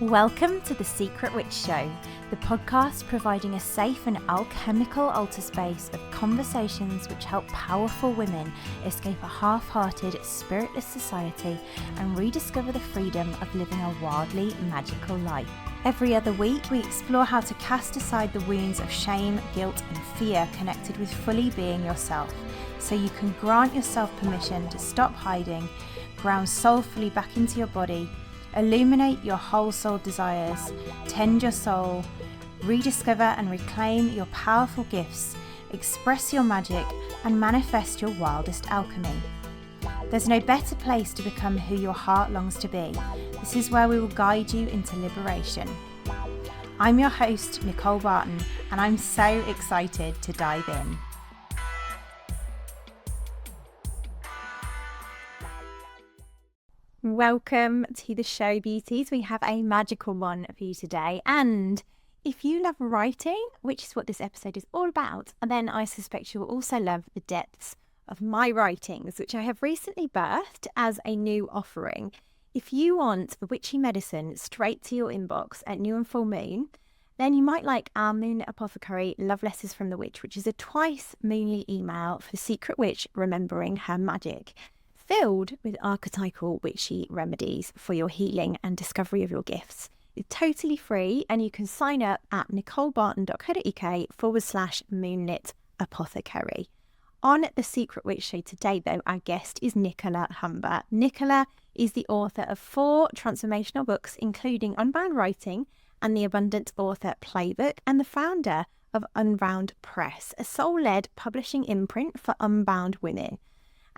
Welcome to The Secret Witch Show, the podcast providing a safe and alchemical altar space of conversations which help powerful women escape a half-hearted, spiritless society and rediscover the freedom of living a wildly magical life. Every other week, we explore how to cast aside the wounds of shame, guilt, and fear connected with fully being yourself, so you can grant yourself permission to stop hiding, ground soulfully back into your body, illuminate your whole soul desires, tend your soul, rediscover and reclaim your powerful gifts, express your magic, and manifest your wildest alchemy. There's no better place to become who your heart longs to be. This is where we will guide you into liberation. I'm your host, Nicole Barton, and I'm so excited to dive in. Welcome to the show, beauties. We have a magical one for you today. And if you love writing, which is what this episode is all about, then I suspect you will also love the depths of my writings, which I have recently birthed as a new offering. If you want the witchy medicine straight to your inbox at new and full moon, then you might like our Moon Apothecary Love Letters from the Witch, which is a twice moonly email for the secret witch remembering her magic, filled with archetypal witchy remedies for your healing and discovery of your gifts. It's totally free, and you can sign up at nicolebarton.co.uk/moonlit apothecary. On The Secret Witch Show today, though, our guest is Nicola Humber. Nicola is the author of 4 transformational books, including Unbound Writing and the Abundant Author Playbook, and the founder of Unbound Press, a soul-led publishing imprint for unbound women.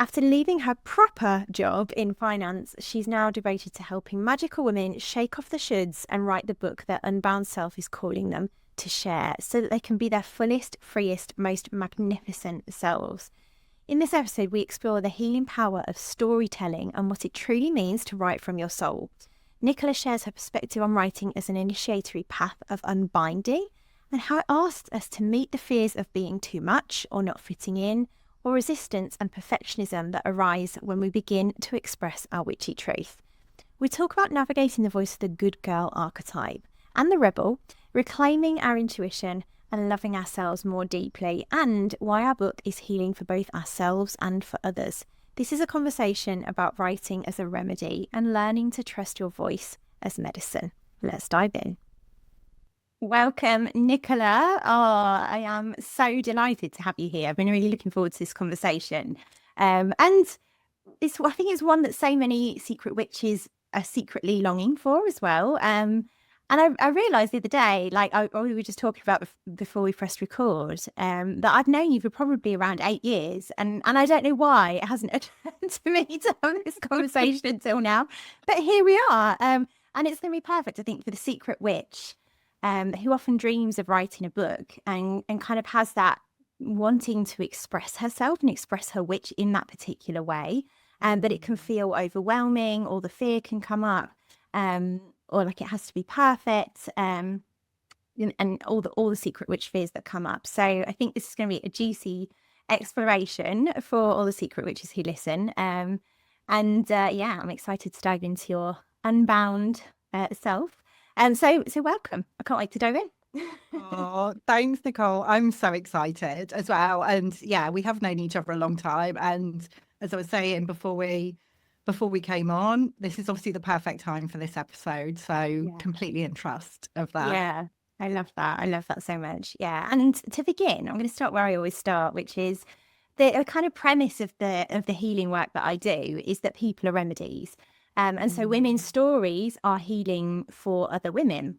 After leaving her proper job in finance, she's now devoted to helping magical women shake off the shoulds and write the book that Unbound Self is calling them to share, so that they can be their fullest, freest, most magnificent selves. In this episode, we explore the healing power of storytelling and what it truly means to write from your soul. Nicola shares her perspective on writing as an initiatory path of unbinding, and how it asks us to meet the fears of being too much or not fitting in, or resistance and perfectionism that arise when we begin to express our witchy truth. We talk about navigating the voice of the good girl archetype and the rebel, reclaiming our intuition and loving ourselves more deeply, and why our book is healing for both ourselves and for others. This is a conversation about writing as a remedy and learning to trust your voice as medicine. Let's dive in. Welcome, Nicola. I am so delighted to have you here. I've been really looking forward to this conversation. And I think it's one that so many secret witches are secretly longing for as well. And I realised the other day, we were just talking about before we pressed record, that I've known you for probably around 8 years. And I don't know why it hasn't occurred to me to have this conversation until now. But here we are. And it's going to be perfect, I think, for the secret witch, who often dreams of writing a book and kind of has that wanting to express herself and express her witch in that particular way, but it can feel overwhelming, or the fear can come up, or like it has to be perfect, and all the secret witch fears that come up. So I think this is going to be a juicy exploration for all the secret witches who listen. I'm excited to dive into your unbound self. So welcome. I can't wait to dive in. Oh, thanks, Nicole. I'm so excited as well. And yeah, we have known each other a long time. And as I was saying before we came on, this is obviously the perfect time for this episode. So completely in trust of that. Yeah, I love that. I love that so much. Yeah. And to begin, I'm going to start where I always start, which is the kind of premise of the healing work that I do is that people are remedies. And so women's stories are healing for other women.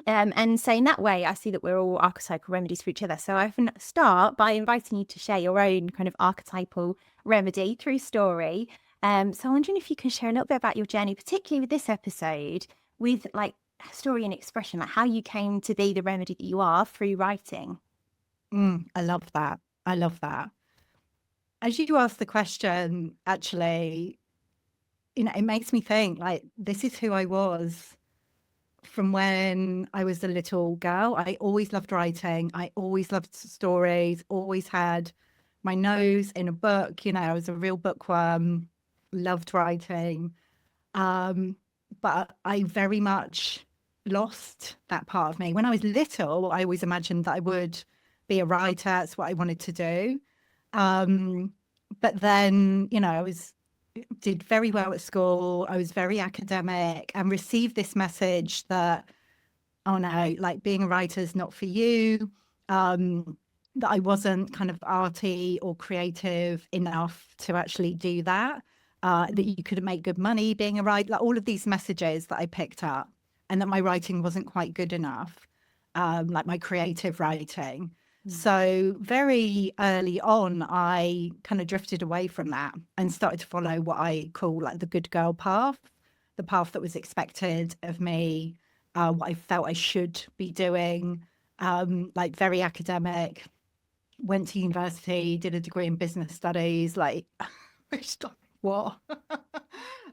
And so in that way, I see that we're all archetypal remedies for each other. So I often start by inviting you to share your own kind of archetypal remedy through story. So I'm wondering if you can share a little bit about your journey, particularly with this episode, with like story and expression, like how you came to be the remedy that you are through writing. I love that. I love that. As you asked the question, actually, it makes me think like this is who I was from when I was a little girl. I always loved writing. I always loved stories, always had my nose in a book. I was a real bookworm, loved writing. but I very much lost that part of me. When I was little, I always imagined that I would be a writer. That's what I wanted to do. But then, did very well at school. I was very academic and received this message that, oh no, like being a writer is not for you. That I wasn't kind of arty or creative enough to actually do that. That you couldn't make good money being a writer. Like all of these messages that I picked up, and that my writing wasn't quite good enough, like my creative writing. So very early on, I kind of drifted away from that and started to follow what I call like the good girl path, the path that was expected of me, what I felt I should be doing, like very academic, went to university, did a degree in business studies, like, what?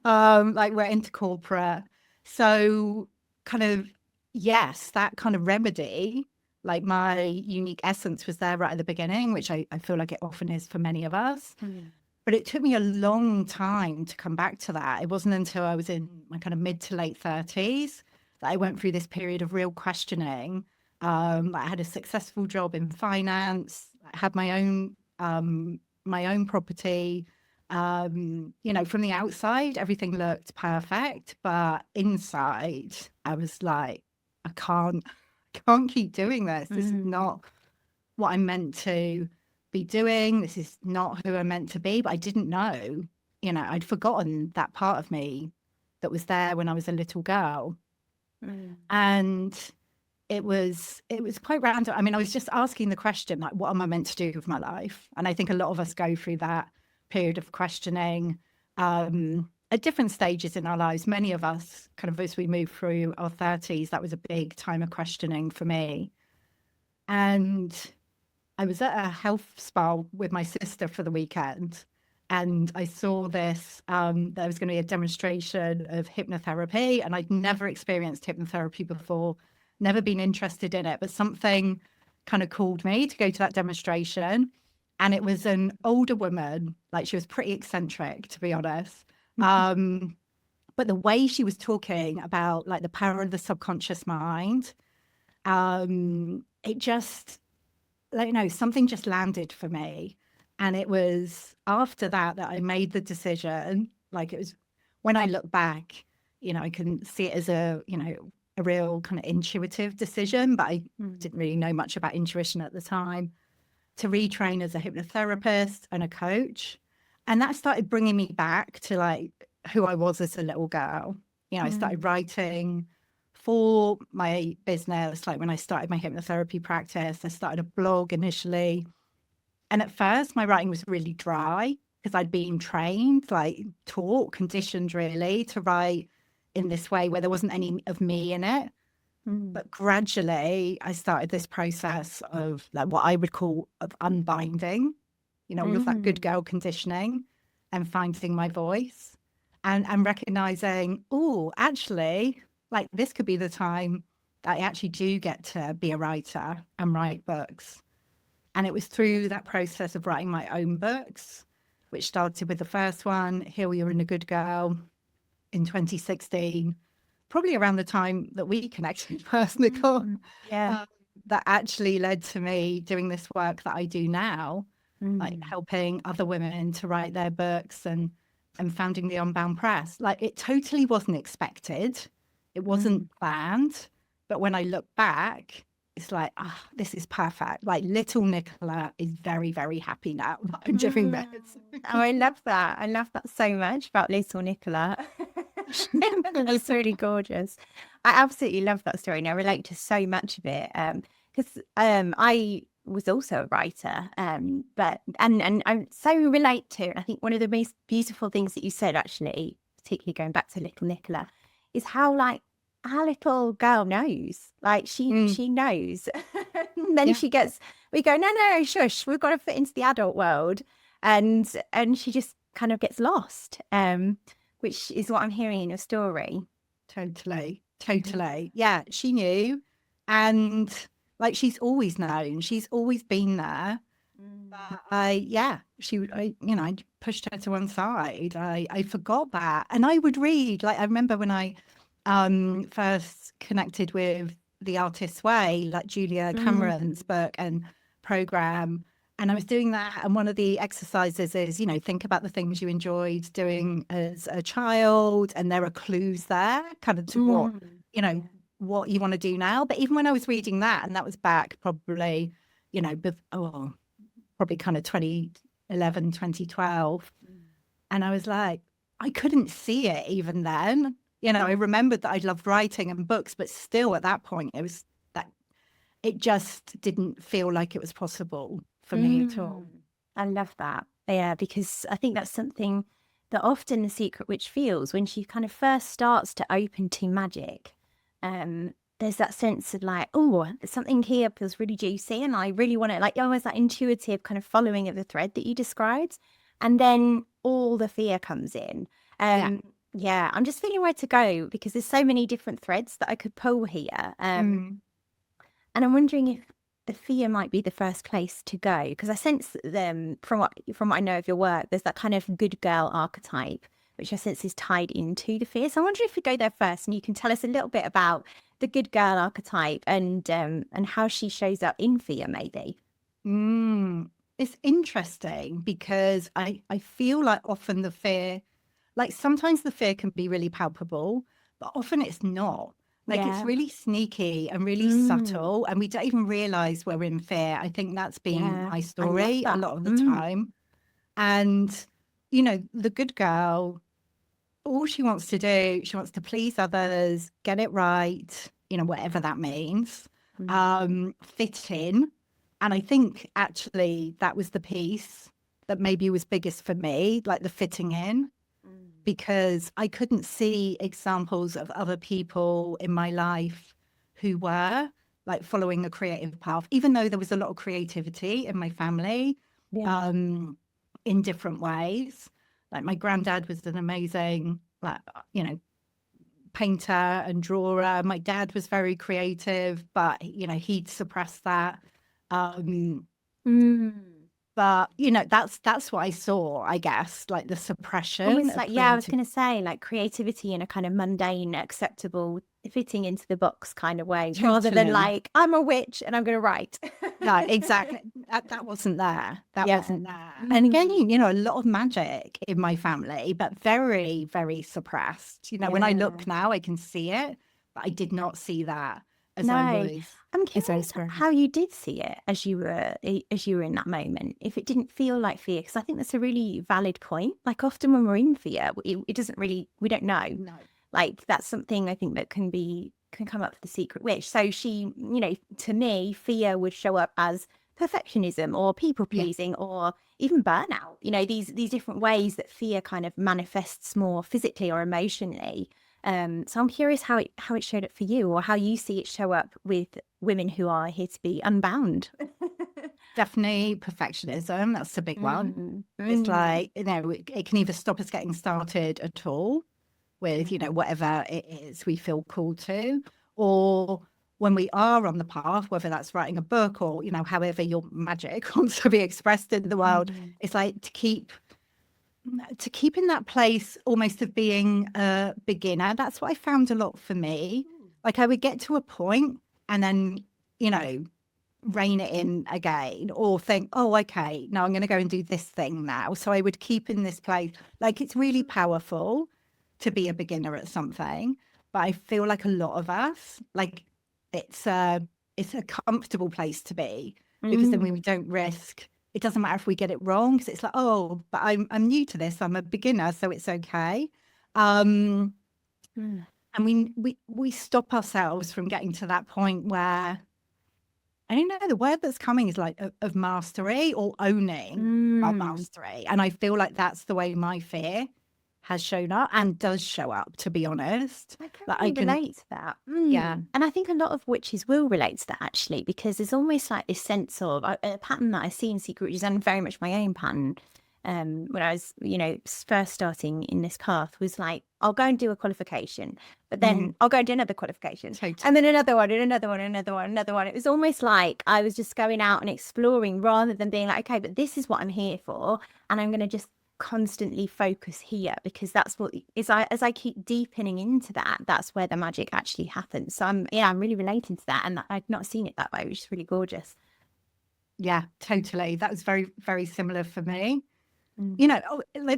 Like went into corporate. So kind of, yes, that kind of remedy, like my unique essence was there right at the beginning, which I feel like it often is for many of us. But it took me a long time to come back to that. It wasn't until I was in my kind of mid to late 30s that I went through this period of real questioning. I had a successful job in finance. I had my own property. From the outside, everything looked perfect, but inside, I was like, I can't keep doing this. This is not what I'm meant to be doing. This is not who I'm meant to be. But I didn't know, I'd forgotten that part of me that was there when I was a little girl. And it was quite random. I mean, I was just asking the question, like, what am I meant to do with my life? And I think a lot of us go through that period of questioning at different stages in our lives. Many of us, kind of as we move through our 30s, that was a big time of questioning for me. And I was at a health spa with my sister for the weekend, and I saw this, there was going to be a demonstration of hypnotherapy, and I'd never experienced hypnotherapy before, never been interested in it, but something kind of called me to go to that demonstration. And it was an older woman, like she was pretty eccentric, to be honest. But the way she was talking about like the power of the subconscious mind, it just, like, something just landed for me. And it was after that I made the decision. Like, it was when I look back, I can see it as a real kind of intuitive decision, but I didn't really know much about intuition at the time, to retrain as a hypnotherapist and a coach. And that started bringing me back to like who I was as a little girl. I started writing for my business. Like when I started my hypnotherapy practice, I started a blog initially. And at first my writing was really dry because I'd been trained, like taught, conditioned really to write in this way where there wasn't any of me in it. But gradually I started this process of like what I would call of unbinding, all of that good girl conditioning, and finding my voice and recognizing, oh, actually, like this could be the time that I actually do get to be a writer and write books. And it was through that process of writing my own books, which started with the first one, Here You're in a Good Girl, in 2016, probably around the time that we connected first, Nicole. That actually led to me doing this work that I do now, like helping other women to write their books and founding the Unbound Press. Like, it totally wasn't expected. It wasn't planned. But when I look back, it's like, this is perfect. Like, little Nicola is very, very happy now that I'm doing this. Oh, I love that. I love that so much about little Nicola. That's really gorgeous. I absolutely love that story, and I relate to so much of it. Because I was also a writer, but I so relate to, and I think one of the most beautiful things that you said, actually, particularly going back to little Nicola, is how like our little girl knows, like she knows. And then we go, no, shush, we've got to fit into the adult world, and she just kind of gets lost, which is what I'm hearing in your story. Totally. Yeah, she knew, and like she's always known, she's always been there. But I pushed her to one side. I forgot that, and I would read. Like, I remember when I first connected with The Artist's Way, like Julia Cameron's book and program. And I was doing that. And one of the exercises is, think about the things you enjoyed doing as a child. And there are clues there kind of to what you want to do now. But even when I was reading that, and that was back probably, probably kind of 2011, 2012. And I was like, I couldn't see it even then. I remembered that I loved writing and books, but still at that point, it just didn't feel like it was possible for me at all. I love that. Yeah, because I think that's something that often the secret witch feels when she kind of first starts to open to magic. There's that sense of like, oh, something here feels really juicy and I really want it, like almost that intuitive kind of following of the thread that you described. And then all the fear comes in. Yeah, I'm just feeling where to go because there's so many different threads that I could pull here. And I'm wondering if the fear might be the first place to go, because I sense them from what I know of your work, there's that kind of good girl archetype, which I sense is tied into the fear. So I wonder if we go there first and you can tell us a little bit about the good girl archetype and how she shows up in fear, maybe. It's interesting because I feel like often the fear, like sometimes the fear can be really palpable, but often it's not. Like it's really sneaky and really subtle, and we don't even realize we're in fear. I think that's been my story a lot of the time. And, the good girl, all she wants to do, she wants to please others, get it right, whatever that means, fit in. And I think actually that was the piece that maybe was biggest for me, like the fitting in. Because I couldn't see examples of other people in my life who were like following a creative path, even though there was a lot of creativity in my family in different ways. Like my granddad was an amazing, painter and drawer. My dad was very creative, but, he'd suppressed that. But, that's what I saw, I guess, like the suppression. Almost like, I was going to say, like creativity in a kind of mundane, acceptable, fitting into the box kind of way, rather than like, I'm a witch and I'm going to write. No, exactly. That wasn't there. That wasn't there. And again, a lot of magic in my family, but very, very suppressed. When I look now, I can see it, but I did not see that as I was. I'm curious how you did see it as you were in that moment, if it didn't feel like fear, because I think that's a really valid point. Like often when we're in fear, it doesn't really, we don't know. No. Like that's something I think that can come up for the secret witch. So she, to me, fear would show up as perfectionism or people pleasing or even burnout. These different ways that fear kind of manifests more physically or emotionally. So I'm curious how it showed up for you, or how you see it show up with women who are here to be unbound. Definitely perfectionism. That's the big one. It's like, it can either stop us getting started at all with, whatever it is we feel called to, or when we are on the path, whether that's writing a book or, however your magic wants to be expressed in the world, it's like to keep in that place almost of being a beginner. That's what I found a lot for me. Like I would get to a point and then, rein it in again, or think, oh, okay, now I'm going to go and do this thing now. So I would keep in this place. Like it's really powerful to be a beginner at something, but I feel like a lot of us, like it's a comfortable place to be, because then we don't risk. It doesn't matter if we get it wrong, because it's like, oh, but I'm new to this. I'm a beginner, so it's okay. And we stop ourselves from getting to that point where, I don't know, the word that's coming is like of mastery or owning our mastery. And I feel like that's the way my fear has shown up and does show up, to be honest. I can relate to that. Yeah. And I think a lot of witches will relate to that, actually, because there's almost like this sense of a pattern that I see in secret witches, and very much my own pattern when I was, first starting in this path, was like, I'll go and do a qualification, but then I'll go and do another qualification, and then another one, and another one, and another one, another one. It was almost like I was just going out and exploring rather than being like, okay, but this is what I'm here for, and I'm going to just constantly focus here, because that's what as I keep deepening into that, that's where the magic actually happens. So I'm really relating to that, and I've not seen it that way, which is really gorgeous. Yeah, totally. That was very, very similar for me. Mm. You know,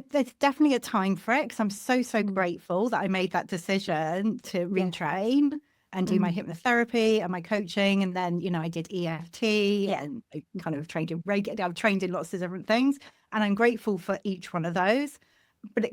there's definitely a time for it, because I'm so Mm. grateful that I made that decision to Yeah. retrain and do my Mm. hypnotherapy and my coaching. And then, you know, I did EFT Yeah. and I kind of trained in Reiki. I've trained in lots of different things, and I'm grateful for each one of those. But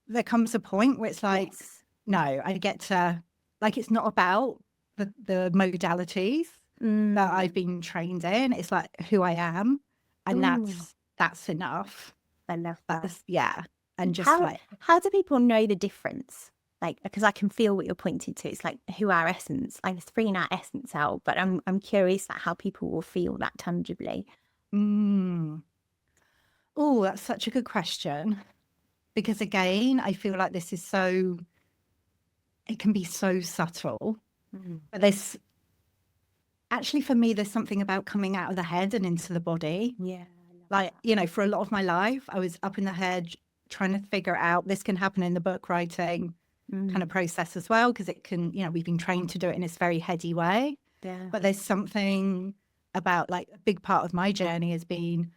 there comes a point where it's like, Yes. no, I get to, like, it's not about the modalities that I've Mm. been trained in. It's like who I am, and Mm. that's enough. I love that. That's, yeah. And just How like, how do people know the difference? Like, because I can feel what you're pointing to. It's like who our essence, like it's bringing our essence out. But I'm curious like how people will feel that tangibly. oh, that's such a good question. Because again, I feel like this is so, it can be so subtle. Mm. But there's actually, for me, there's something about coming out of the head and into the body. Yeah. Like, you know, for a lot of my life, I was up in the head trying to figure out, this can happen in the book writing kind of Mm. process as well, because it can, you know, we've been trained to do it in this very heady way. Yeah. But there's something about, like, a big part of my journey has been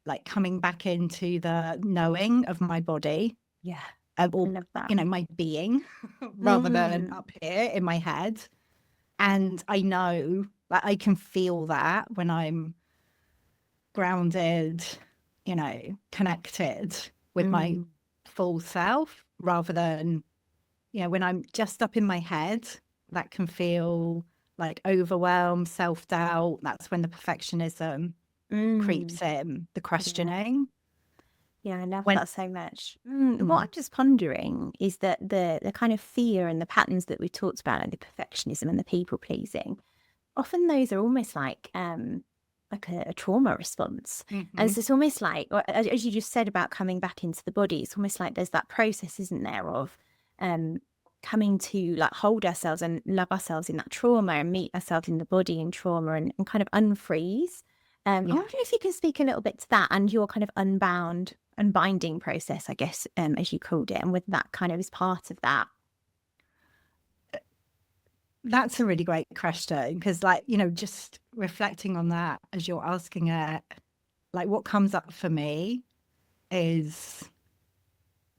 like coming back into the knowing of my body, Yeah. I or, love that. you know, my being, rather than Mm. up here in my head. And I know, like, I can feel that when I'm grounded, you know, connected with my Mm. full self, rather than, you know, when I'm just up in my head, that can feel like overwhelm, self-doubt. That's when the perfectionism Mm. creeps in, the Yeah. questioning. Yeah, I love When, that so much. What mm, I'm just pondering is that the kind of fear and the patterns that we talked about, like the perfectionism and the people pleasing, often those are almost like a trauma response. And mhm. so it's almost like, or as you just said about coming back into the body, it's almost like there's that process, isn't there, of um coming to like hold ourselves and love ourselves in that trauma and meet ourselves in the body in trauma, and kind of unfreeze. I Yeah. wonder if you can speak a little bit to that and your kind of unbinding process, I guess, as you called it, and whether that kind of is part of that. That's a really great question, because, like, you know, just reflecting on that as you're asking it, like, what comes up for me is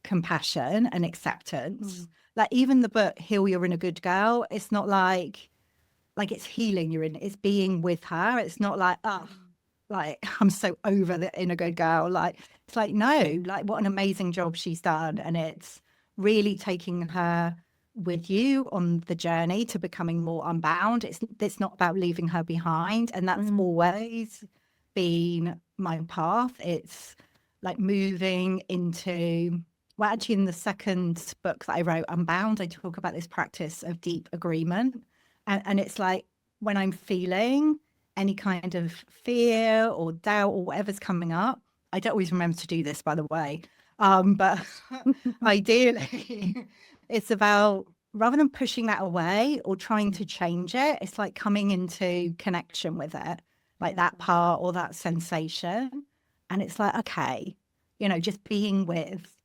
compassion and acceptance. Mm. Like, even the book Heal You're in a Good Girl, it's not like it's healing you're in, it's being with her. It's not like, oh, like, I'm so over the inner good girl. Like, it's like, no, like, what an amazing job she's done. And it's really taking her with you on the journey to becoming more unbound. It's not about leaving her behind. And that's Mm. always been my path. It's like moving into, well, actually, in the second book that I wrote, Unbound, I talk about this practice of deep agreement. And it's like, when I'm feeling any kind of fear or doubt or whatever's coming up, I don't always remember to do this, by the way. But ideally, it's about, rather than pushing that away or trying to change it, it's like coming into connection with it, like that part or that sensation. And it's like, okay, you know, just being with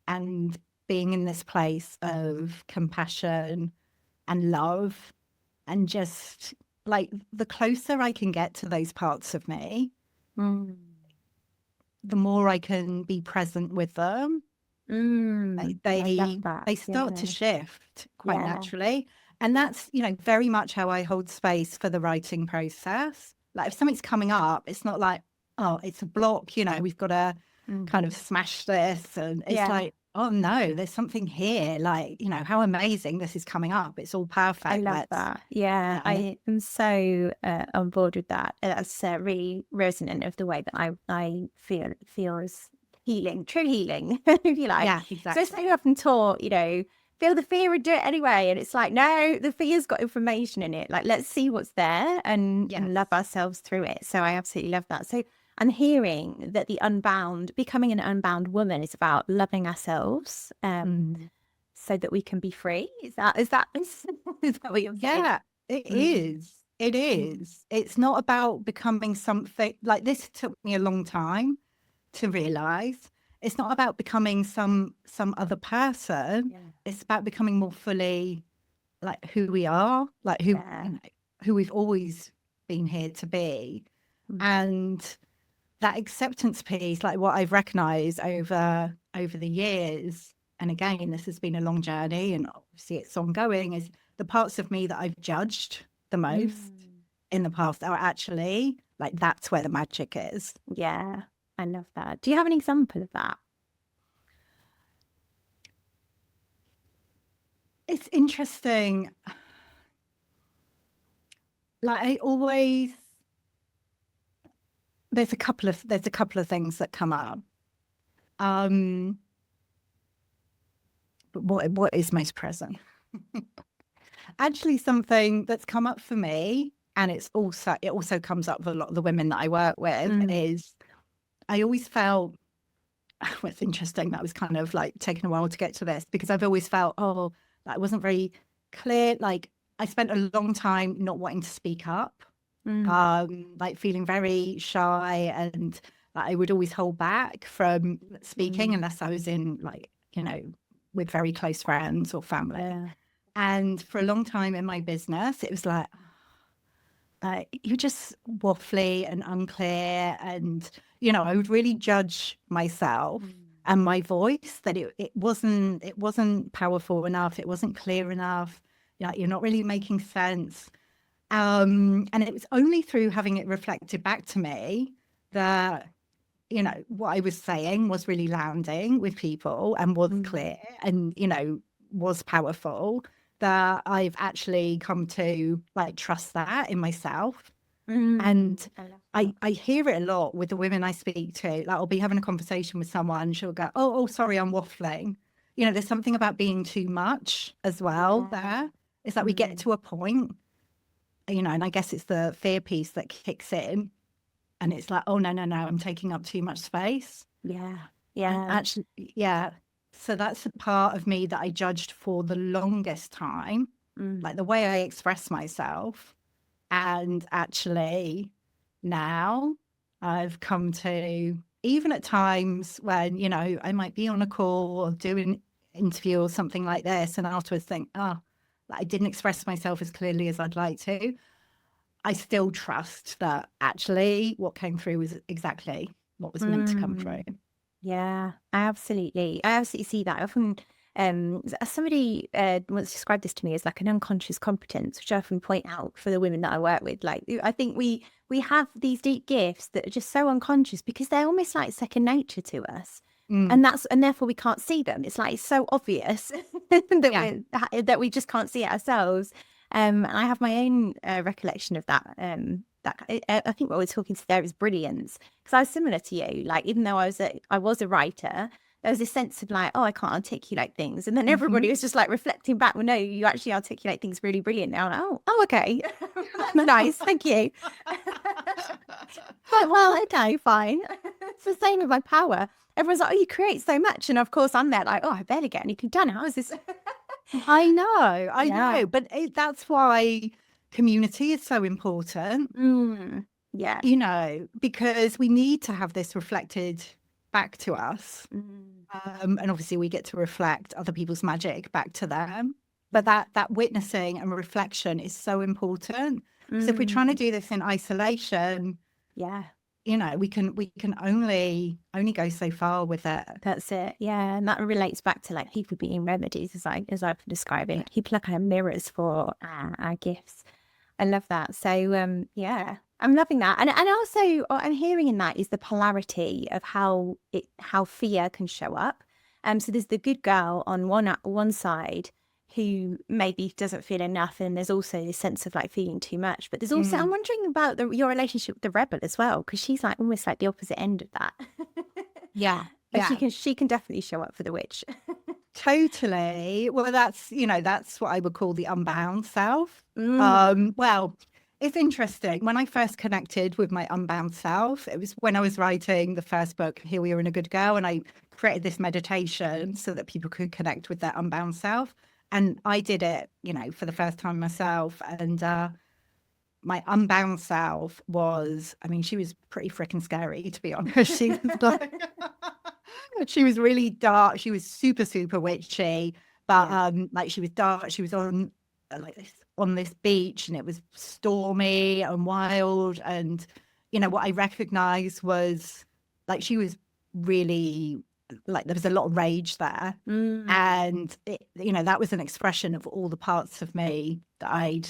and being in this place of compassion and love, and just like, the closer I can get to those parts of me, Mm. the more I can be present with them. Mm. I love that. They start to Yeah. shift quite Yeah. naturally. And that's, you know, very much how I hold space for the writing process. Like, if something's coming up, it's not like, oh, it's a block, you know, we've got to Mm. kind of smash this. And it's Yeah. like, oh no, there's something here. Like, you know, how amazing this is coming up. It's all I perfect. love Let's, that. Yeah, you know, I am so on board with that. That's really resonant of the way that I feels healing, true healing, if you like. yeah, So it's exactly. so often taught, you know, feel the fear and do it anyway. And it's like, no, the fear's got information in it. Like, let's see what's there Yes. and love ourselves through it. So I absolutely love that. So I'm hearing that the unbound, becoming an unbound woman, is about loving ourselves. So that we can be free. Is that is that what you're saying? Yeah, it Mm. is. It Mm. is. It's not about becoming something, like, this took me a long time to realize. it's not about becoming some other person. Yeah. It's about becoming more fully like who we are, like who, Yeah. you know, who we've always been here to be. Mm. And that acceptance piece, like what I've recognized over the years, and again, this has been a long journey and obviously it's ongoing, is the parts of me that I've judged the most in the past are actually like, that's where the magic is. Yeah, I love that. Do you have an example of that? It's interesting. Like I always, there's a couple of things that come up. But what is most present? Actually, something that's come up for me, and it also comes up with a lot of the women that I work with, is I always felt, well, it's interesting, that was kind of like taking a while to get to this, because I've always felt, oh, that wasn't very clear. Like I spent a long time not wanting to speak up, like feeling very shy, and like, I would always hold back from speaking unless I was in, like, you know, with very close friends or family. Yeah. And for a long time in my business, it was like, you're just waffly and unclear. And, you know, I would really judge myself and my voice, that it wasn't powerful enough. It wasn't clear enough. Yeah, you're not really making sense. And it was only through having it reflected back to me that, you know, what I was saying was really landing with people and was clear and, you know, was powerful, that I've actually come to like trust that in myself. And I hear it a lot with the women I speak to. Like I'll be having a conversation with someone, she'll go, oh, sorry, I'm waffling. You know, there's something about being too much as well there. It's like we get to a point, you know, and I guess it's the fear piece that kicks in. And it's like, oh, no, I'm taking up too much space. Yeah. And actually, yeah. So that's a part of me that I judged for the longest time, like the way I express myself. And actually now I've come to, even at times when, you know, I might be on a call or do an interview or something like this, and afterwards think, oh, I didn't express myself as clearly as I'd like to. I still trust that actually what came through was exactly what was meant to come through. Yeah, I absolutely see that. I often, somebody once described this to me as like an unconscious competence, which I often point out for the women that I work with. Like, I think we have these deep gifts that are just so unconscious because they're almost like second nature to us. And therefore we can't see them. It's like, it's so obvious that we just can't see it ourselves. And I have my own recollection of that. I think what we're talking to there is brilliance, because I was similar to you. Like, even though I was a writer, there was this sense of like, oh, I can't articulate things, and then everybody was just like reflecting back. Well, no, you actually articulate things really brilliant now. Like, oh, okay, nice, thank you. But well, okay, fine. It's the same with my power. Everyone's like, oh, you create so much, and of course I'm there like, oh, I barely get anything done. How is this? I know, but that's why community is so important. Yeah. You know, because we need to have this reflected back to us. And obviously we get to reflect other people's magic back to them. But that witnessing and reflection is so important. Because if we're trying to do this in isolation, you know, we can only go so far with it. That's it. Yeah. And that relates back to like people being remedies, as I've described it. People are kind of mirrors for our gifts. I love that. So yeah, I'm loving that. And also what I'm hearing in that is the polarity of how fear can show up. So there's the good girl on one side who maybe doesn't feel enough, and there's also this sense of like feeling too much. But there's also, I'm wondering about your relationship with the rebel as well, because she's like almost like the opposite end of that. Yeah. She can definitely show up for the witch. Totally. Well, that's what I would call the unbound self. Well, it's interesting. When I first connected with my unbound self, it was when I was writing the first book, Here We Are in a Good Girl, and I created this meditation so that people could connect with their unbound self. And I did it, you know, for the first time myself. And my unbound self was, I mean, she was pretty freaking scary, to be honest. She was like, She was really dark. She was super, super witchy, but Yeah. like she was dark. She was on on this beach, and it was stormy and wild. And what I recognized was like she was really like there was a lot of rage there, and that was an expression of all the parts of me that I'd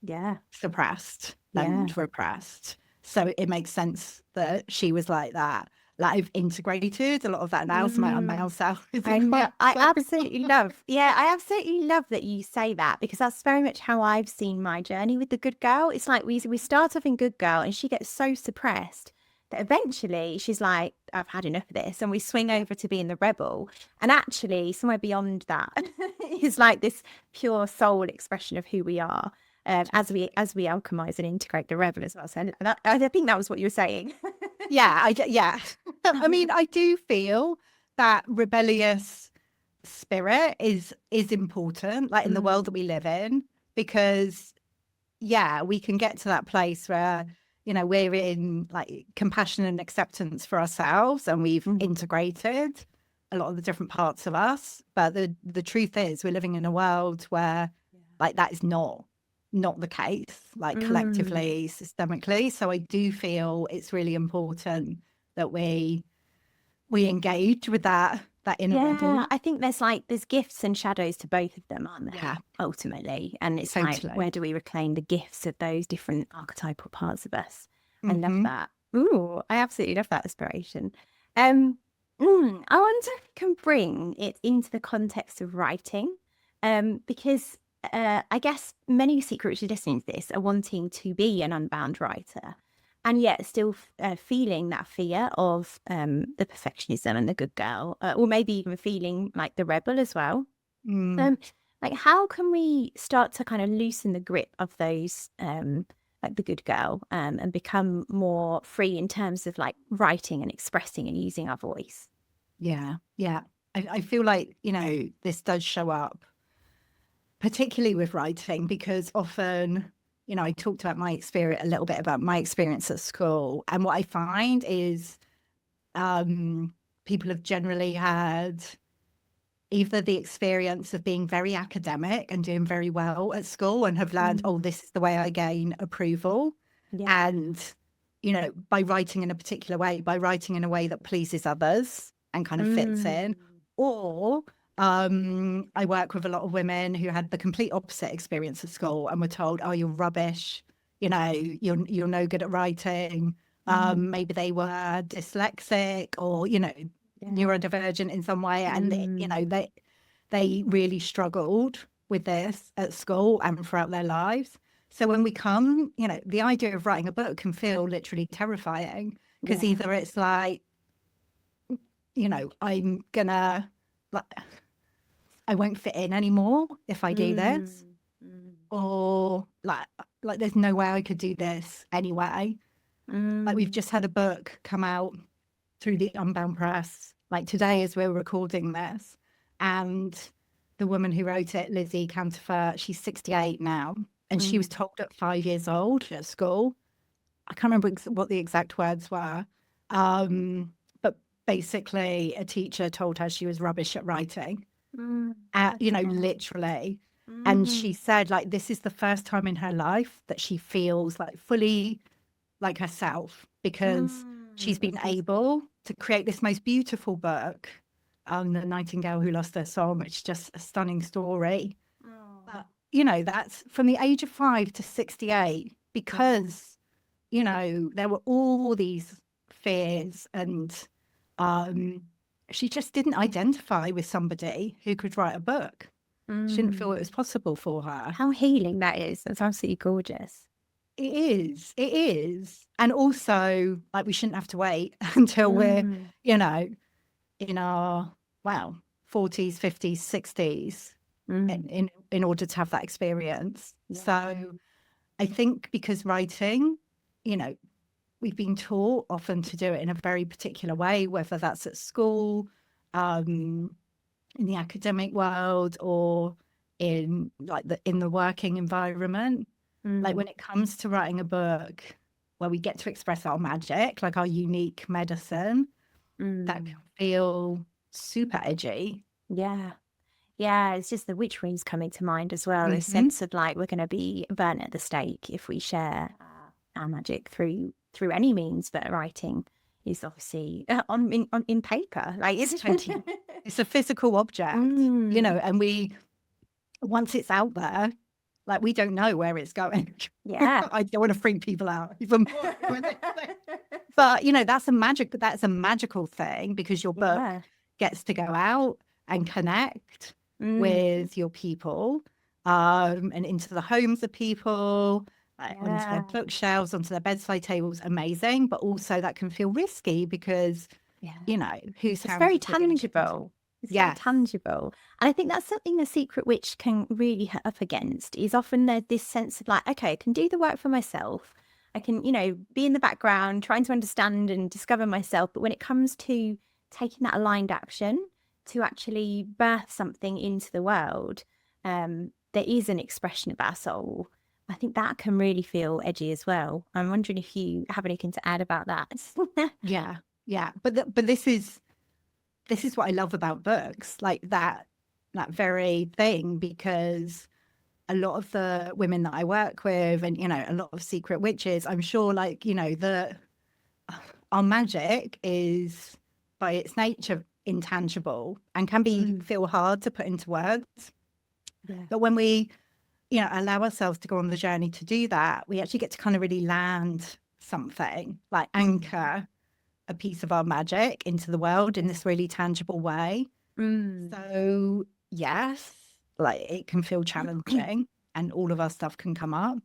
Yeah. suppressed Yeah. and repressed. So it makes sense that she was like that. Like I've integrated a lot of that now, so my unbound self is I in know. my I self. absolutely love. Yeah, I absolutely love that you say that, because that's very much how I've seen my journey with the good girl. It's like we start off in good girl, and she gets so suppressed that eventually she's like, I've had enough of this, and we swing over to being the rebel. And actually, somewhere beyond that is like this pure soul expression of who we are. As we alchemize and integrate the rebel as well. So I think that was what you were saying. Yeah. I mean, I do feel that rebellious spirit is important, like in the world that we live in, because we can get to that place where we're in like compassion and acceptance for ourselves, and we've integrated a lot of the different parts of us. But the truth is, we're living in a world where like that is not the case, like collectively, systemically. So I do feel it's really important that we engage with that inner rebel. I think there's gifts and shadows to both of them, aren't there? Yeah, Ultimately. And it's like, totally. where do we reclaim the gifts of those different archetypal parts of us? I love Mm-hmm. that. Ooh, I absolutely love that inspiration. I wonder if we can bring it into the context of writing, because I guess many secretly listening to this are wanting to be an unbound writer, and yet still feeling that fear of the perfectionism and the good girl, or maybe even feeling like the rebel as well. Mm. Um, like, how can we start to kind of loosen the grip of those, like the good girl, and become more free in terms of like writing and expressing and using our voice? Yeah. I feel like, this does show up, particularly with writing, because often, I talked about my experience, a little bit about my experience at school. And what I find is people have generally had either the experience of being very academic and doing very well at school and have learned, oh, this is the way I gain approval. Yeah. And, by writing in a particular way, by writing in a way that pleases others and kind of fits in. Or I work with a lot of women who had the complete opposite experience at school and were told, oh, you're rubbish. You're no good at writing. Maybe they were dyslexic or, neurodivergent in some way. And, they really struggled with this at school and throughout their lives. So when we come, the idea of writing a book can feel literally terrifying, because either it's like, I'm gonna, like, I won't fit in anymore if I do this, or like there's no way I could do this anyway. Like we've just had a book come out through the Unbound Press, like today as we're recording this, and the woman who wrote it, Lizzie Cantifer, she's 68 now, and she was told at 5 years old at school. I can't remember what the exact words were, but basically a teacher told her she was rubbish at writing, literally. And she said, like, this is the first time in her life that she feels like fully like herself, because she's been able to create this most beautiful book, The Nightingale Who Lost Her Song, which is just a stunning story. But, that's from the age of 5 to 68, because, there were all these fears, and she just didn't identify with somebody who could write a book. She didn't feel it was possible for her. How healing that is. That's absolutely gorgeous. It is. And also, like, we shouldn't have to wait until we're, in our, 40s, 50s, 60s in order to have that experience. So I think because writing, we've been taught often to do it in a very particular way, whether that's at school, in the academic world, or in the working environment. Like when it comes to writing a book where we get to express our magic, like our unique medicine, that can feel super edgy. Yeah. Yeah, it's just the witch wounds coming to mind as well. The Hmm. sense of like we're going to be burnt at the stake if we share our magic through any means. But writing is obviously in paper, like it's Totally. It's a physical object, you know, and once it's out there, like we don't know where it's going. Yeah. I don't want to freak people out even more. But you know, that's a magical thing because your book Yeah. gets to go out and connect with your people, and into the homes of people, onto their bookshelves, onto their bedside tables. Amazing, but also that can feel risky because Yeah. you know whose It's house very is it gonna get into? tangible. It's very tangible. And I think that's something the Secret Witch can really hit up against is often there's this sense of like, okay, I can do the work for myself. I can, you know, be in the background trying to understand and discover myself. But when it comes to taking that aligned action to actually birth something into the world, there is an expression of our soul. I think that can really feel edgy as well. I'm wondering if you have anything to add about that. Yeah, yeah. But this is what I love about books, like that very thing, because a lot of the women that I work with, and you know, a lot of secret witches, I'm sure, like you know, our magic is by its nature intangible and can feel hard to put into words. Yeah. But when we, you know, allow ourselves to go on the journey to do that, we actually get to kind of really land something, like anchor a piece of our magic into the world in this really tangible way. So yes, like it can feel challenging and all of our stuff can come up.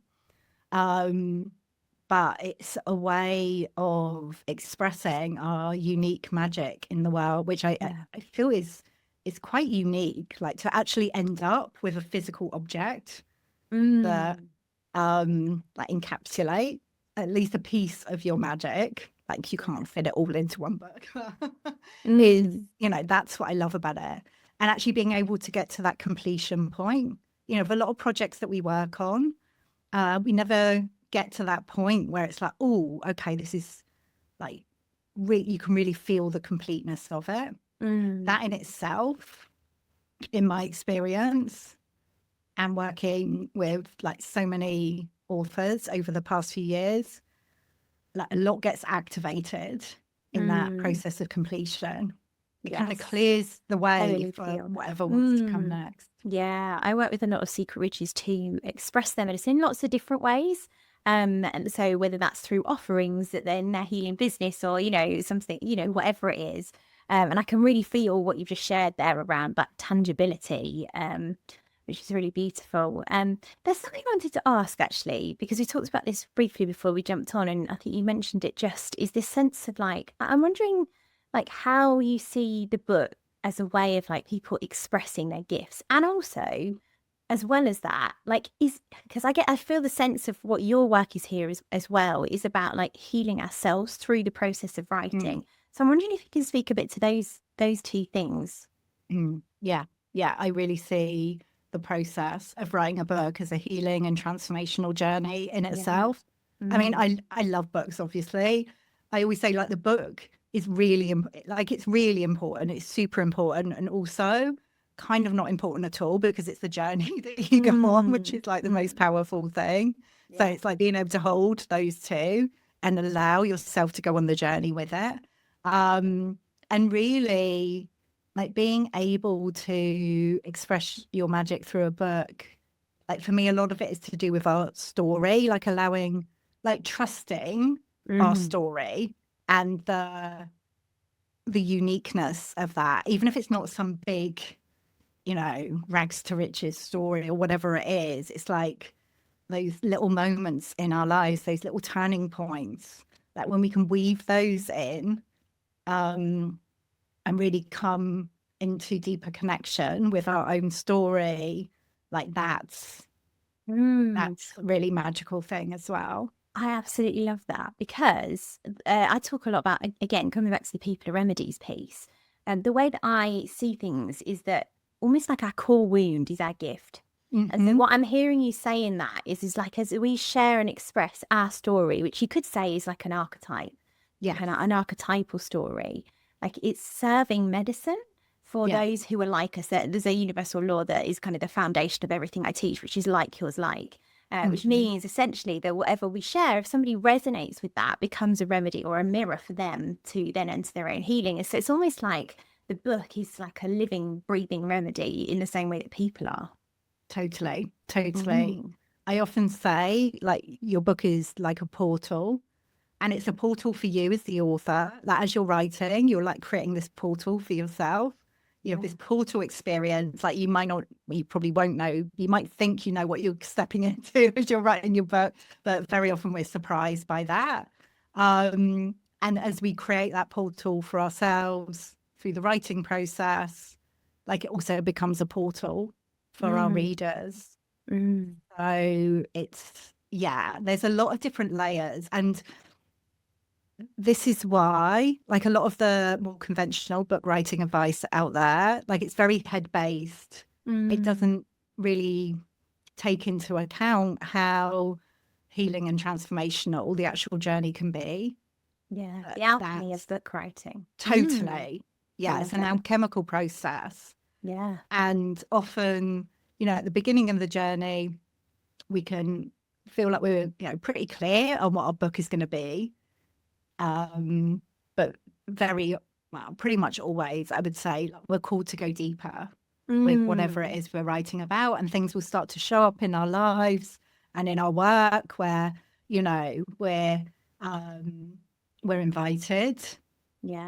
But it's a way of expressing our unique magic in the world, which I feel is quite unique. Like to actually end up with a physical object that like encapsulate at least a piece of your magic. Like you can't fit it all into one book. Is, you know, that's what I love about it. And actually being able to get to that completion point. You know, for a lot of projects that we work on, we never get to that point where it's like, oh, okay, this is like, you can really feel the completeness of it. That in itself, in my experience, and working with like so many authors over the past few years, like a lot gets activated in that process of completion. It kind of clears the way for whatever wants to come next. Yeah, I work with a lot of secret witches to express their medicine in lots of different ways. And so whether that's through offerings that they're in their healing business or, you know, something, you know, whatever it is. And I can really feel what you've just shared there around that tangibility, which is really beautiful. There's something I wanted to ask actually, because we talked about this briefly before we jumped on, and I think you mentioned it just, is this sense of like, I'm wondering like how you see the book as a way of like people expressing their gifts, and also as well as that, like is because I feel the sense of what your work is here as well is about like healing ourselves through the process of writing. So I'm wondering if you can speak a bit to those two things. Yeah, I really see the process of writing a book as a healing and transformational journey in itself. I mean, I love books, obviously. I always say like the book is really like it's really important. It's super important, and also kind of not important at all because it's the journey that you go on, which is like the most powerful thing. So it's like being able to hold those two and allow yourself to go on the journey with it. And really like being able to express your magic through a book. Like for me, a lot of it is to do with our story, like allowing, like trusting our story and the uniqueness of that, even if it's not some big, you know, rags to riches story or whatever it is. It's like those little moments in our lives, those little turning points, like when we can weave those in, and really come into deeper connection with our own story, like that's a really magical thing as well. I absolutely love that because I talk a lot about, again, coming back to the people of remedies piece. And the way that I see things is that almost like our core wound is our gift. And so what I'm hearing you say in that is like as we share and express our story, which you could say is like an archetype, Yeah, an archetypal story, like it's serving medicine for Yeah. those who are like us. There's a universal law that is kind of the foundation of everything I teach, which is like yours like. Which means essentially that whatever we share, if somebody resonates with that, becomes a remedy or a mirror for them to then enter their own healing. And so it's almost like the book is like a living, breathing remedy in the same way that people are. Totally. I often say, like, your book is like a portal, and it's a portal for you as the author. Like, as you're writing, you're like creating this portal for yourself. You have this portal experience. Like, you probably won't know. You might think you know what you're stepping into as you're writing your book, but very often we're surprised by that. And as we create that portal for ourselves through the writing process, like, it also becomes a portal for our readers. So there's a lot of different layers. And this is why, like, a lot of the more conventional book writing advice out there, like, it's very head-based. It doesn't really take into account how healing and transformational the actual journey can be. Yeah, the alchemy of book writing. Totally. Yeah, it's an alchemical process. Yeah. And often, at the beginning of the journey, we can feel like we're, pretty clear on what our book is going to be. But pretty much always, I would say, we're called to go deeper with whatever it is we're writing about, and things will start to show up in our lives and in our work where, we're invited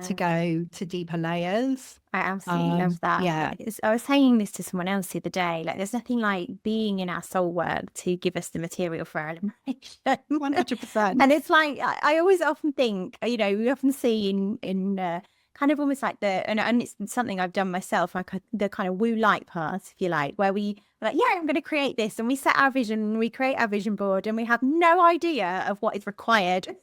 to go to deeper layers. I absolutely love that. Yeah. I was saying this to someone else the other day. Like, there's nothing like being in our soul work to give us the material for our liberation. 100%. And it's like, I always often think, we often see in kind of almost like and it's something I've done myself, like the kind of woo light path, if you like, where we like, I'm going to create this, and we set our vision, we create our vision board, and we have no idea of what is required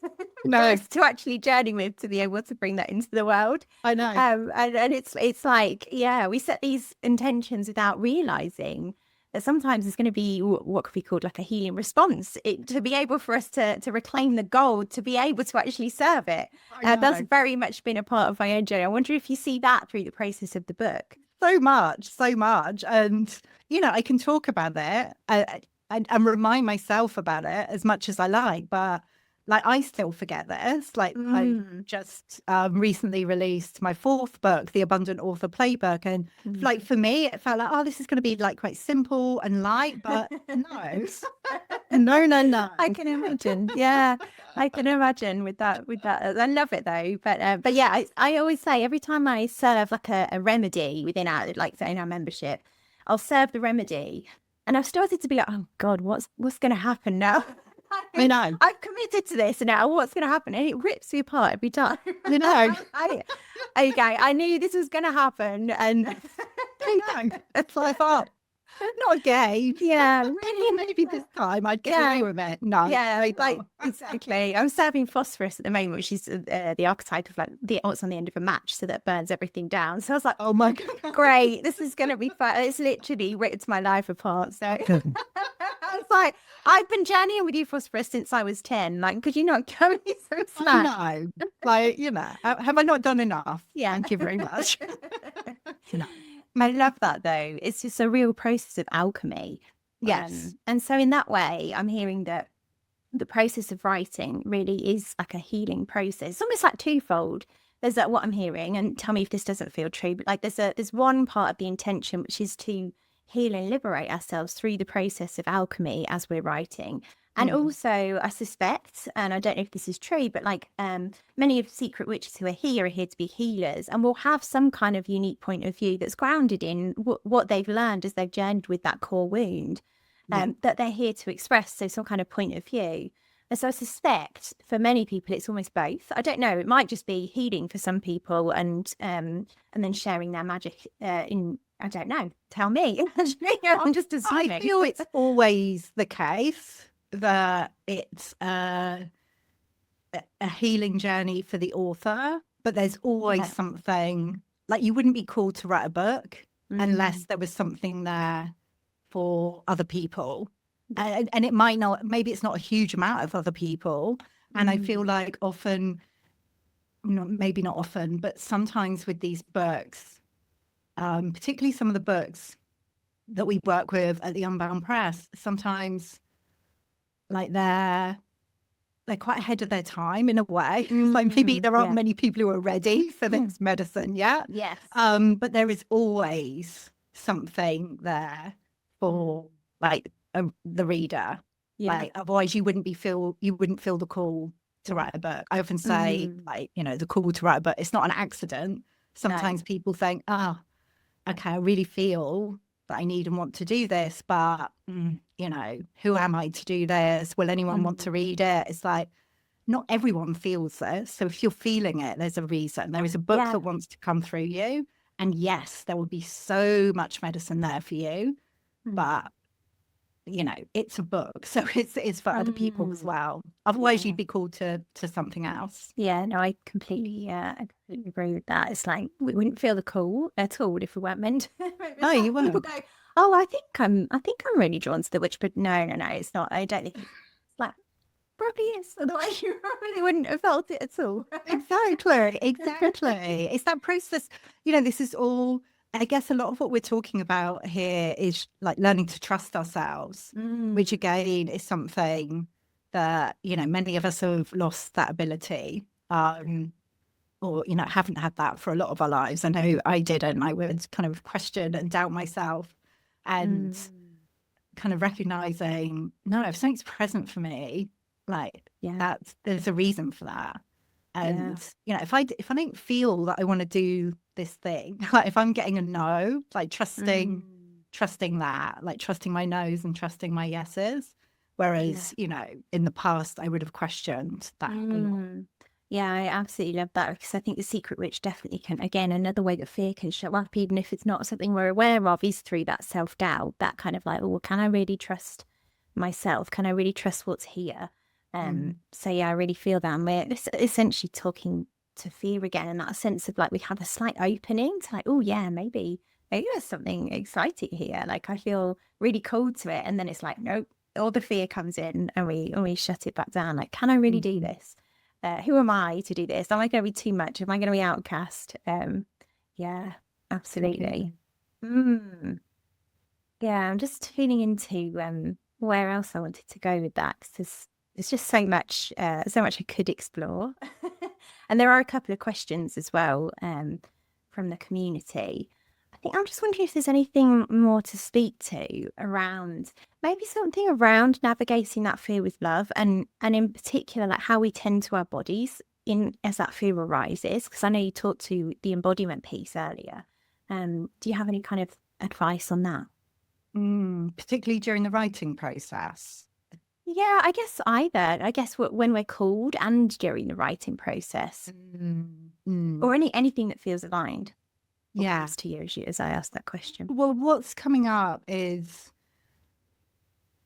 for us to actually journey with to be able to bring that into the world. I know. And it's like, we set these intentions without realizing that sometimes it's going to be what could be called like a healing response, to be able for us to reclaim the gold, to be able to actually serve it. That's very much been a part of my own journey. I wonder if you see that through the process of the book. So much. And, I can talk about it and remind myself about it as much as I like, but like, I still forget this. Like, I just recently released my 4th book, the Abundant Author Playbook. And like, for me, it felt like, oh, this is going to be like quite simple and light, but no. No. I can imagine. Yeah, I can imagine with that. I love it though. But yeah, I always say every time I serve like a remedy within our, like, say, in our membership, I'll serve the remedy, and I've started to be like, oh God, what's going to happen now? I know. I've committed to this, and now what's going to happen? And it rips me apart every time. I know. I knew this was going to happen, and I know. It's like, oh, not again. Yeah, maybe this time I'd get away with it. No. Yeah, like, exactly. I'm serving phosphorus at the moment, which is the archetype of like what's on the end of a match, so that burns everything down. So I was like, oh my God, great, this is going to be fun. It's literally ripped my life apart. So I was like, I've been journeying with you, phosphorus, since I was 10. Like, could you not go me some slack? No, like, have I not done enough? Yeah. Thank you very much. I love that though. It's just a real process of alchemy. Yes. And so in that way, I'm hearing that the process of writing really is like a healing process. It's almost like twofold. There's what I'm hearing, and tell me if this doesn't feel true, but like there's one part of the intention, which is to heal and liberate ourselves through the process of alchemy as we're writing. And also, I suspect, and I don't know if this is true, but like many of secret witches who are here to be healers, and will have some kind of unique point of view that's grounded in what they've learned as they've journeyed with that core wound, that they're here to express. So some kind of point of view. And so I suspect for many people, it's almost both. I don't know. It might just be healing for some people, and then sharing their magic in. I don't know. Tell me. I'm just assuming. I feel it's always the case that it's a healing journey for the author, but there's always something, like, you wouldn't be called to write a book unless there was something there for other people. And it might not, maybe it's not a huge amount of other people. And I feel like often maybe not often, but sometimes with these books, particularly some of the books that we work with at the Unbound Press, sometimes like they're quite ahead of their time in a way. Like maybe there aren't many people who are ready for this medicine yet. Yes. But there is always something there for like the reader. Yeah. Like otherwise you wouldn't feel the call to write a book. I often say like, the call to write a book, it's not an accident. Sometimes people think, oh, okay, I really feel that I need and want to do this, but who am I to do this? Will anyone want to read it? It's like, not everyone feels this. So if you're feeling it, there's a reason. There is a book that wants to come through you. And yes, there will be so much medicine there for you, but it's a book. So it's for other people as well. Otherwise you'd be called to something else. Yeah, no, I completely agree with that. It's like we wouldn't feel the call at all if we weren't meant to. No, you wouldn't. Go, oh, I think I'm really drawn to the witch, but no, it's not. I don't think it's like probably is. Otherwise you probably wouldn't have felt it at all. Exactly. It's that process. This is all, I guess a lot of what we're talking about here is like learning to trust ourselves, which again is something that, many of us have lost that ability, or, haven't had that for a lot of our lives. I know I didn't. I would kind of question and doubt myself and kind of recognizing, no, if something's present for me, like there's a reason for that. And if I don't feel that I want to do this thing, like if I'm getting a no, like trusting that, like trusting my no's and trusting my yeses, whereas in the past I would have questioned that a lot. Yeah, I absolutely love that, because I think the secret witch definitely can, again, another way that fear can show up, even if it's not something we're aware of, is through that self-doubt, that kind of like, oh, well, can I really trust myself? Can I really trust what's here? So yeah, I really feel that. And we're essentially talking to fear again, in that sense of like we have a slight opening to like, oh yeah, maybe there's something exciting here. Like I feel really called to it, and then it's like, nope, all the fear comes in, and we shut it back down. Like, can I really do this? Who am I to do this? Am I going to be too much? Am I going to be outcast? Yeah, absolutely. Yeah, I'm just feeling into where else I wanted to go with that, because there's just so much I could explore. And there are a couple of questions as well from the community. I think I'm just wondering if there's anything more to speak to around, maybe something around navigating that fear with love, and in particular, like how we tend to our bodies as that fear arises. Because I know you talked to the embodiment piece earlier. Do you have any kind of advice on that? Particularly during the writing process. Yeah, I guess either. I guess when we're called and during the writing process, or anything that feels aligned. Yeah, to you as I asked that question. Well, what's coming up is,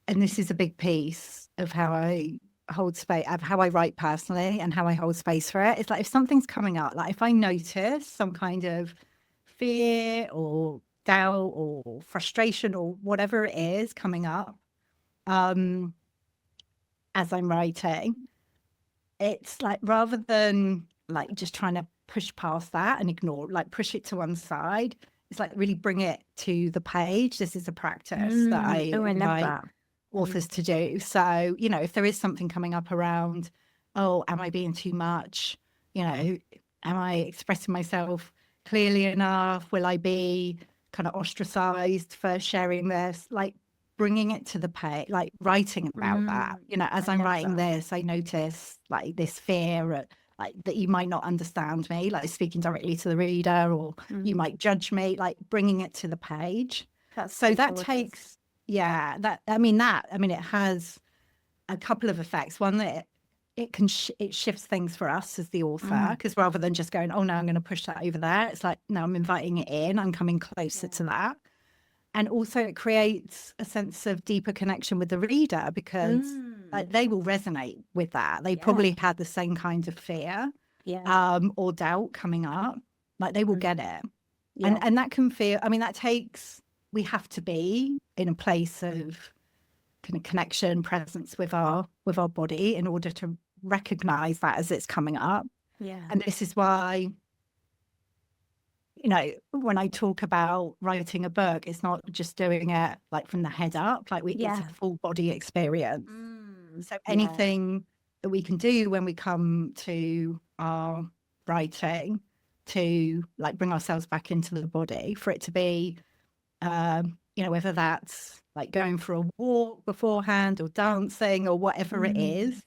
and this is a big piece of how I hold space, of how I write personally and how I hold space for it. It's like if something's coming up, like if I notice some kind of fear or doubt or frustration or whatever it is coming up, as I'm writing, it's like rather than like just trying to push past that and ignore, like push it to one side, it's like really bring it to the page. This is a practice that I invite authors to do. So, if there is something coming up around, oh, am I being too much? Am I expressing myself clearly enough? Will I be kind of ostracized for sharing this? Like bringing it to the page, like writing about that. As I'm writing this, I notice like this fear, like that you might not understand me, like speaking directly to the reader, or you might judge me, like bringing it to the page. So that takes, it has a couple of effects. One, that it shifts things for us as the author, because rather than just going, oh no, I'm going to push that over there, it's like, no, I'm inviting it in, I'm coming closer to that. And also it creates a sense of deeper connection with the reader, because they will resonate with that. They probably had the same kind of fear or doubt coming up. Like they will get it. And that can feel, we have to be in a place of kind of connection, presence with our body in order to recognize that as it's coming up. Yeah. And this is why, when I talk about writing a book, it's not just doing it like from the head up, like it's a Yeah. full body experience. So Yeah. anything that we can do when we come to our writing to like bring ourselves back into the body, for it to be, whether that's like going for a walk beforehand or dancing or whatever it is,